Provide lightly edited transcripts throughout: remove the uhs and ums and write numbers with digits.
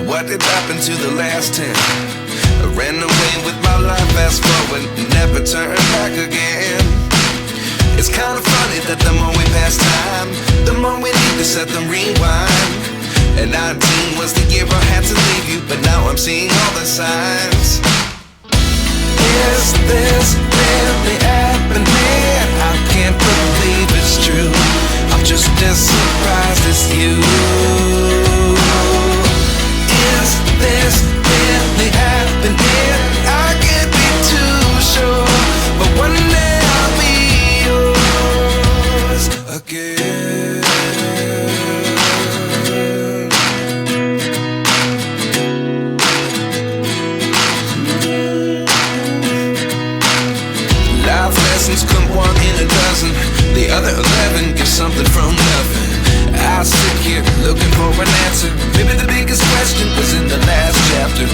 what did happen to the last 10? I ran away with my life, fast forward, never turn back again. It's kinda funny that the more we pass time, the more we need to set the rewind. And 19 was the year I had to leave you, but now I'm seeing all the signs. Is this really happening? I can't believe it's true. I'm just as surprised as you. Is this really happening? I can't be too sure, but one day I'll be yours again. Life lessons come one in a dozen. The other 11 give something from nothing. I sit here looking for an answer. Maybe the biggest question was in the last chapter.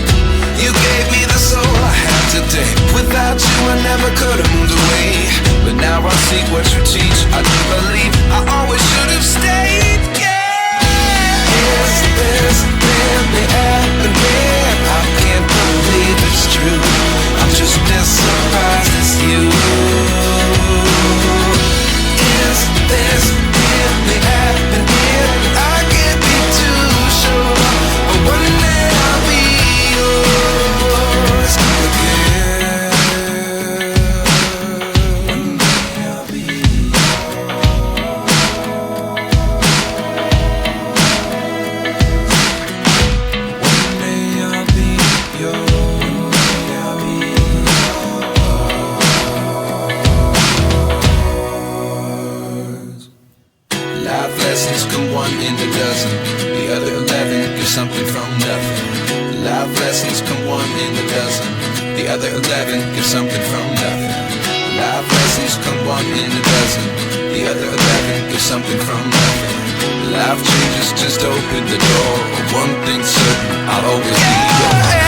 You gave me the soul I have today. Without you I never could have moved away. But now I see what you teach. I do believe I always should have stayed. Yeah. Is this really happening? I can't believe it's true. I'm just as surprised as you. Is this really happening? I can't be too sure, but one day I'll be yours again. One day I'll be One day I'll be yours. Life lessons come one in a dozen. The other 11 give something from nothing. Life lessons come one in a dozen. The other 11 give something from nothing. Life lessons come one in a dozen. The other 11 give something from nothing. Life changes just open the door. One thing's certain, I'll always be yours.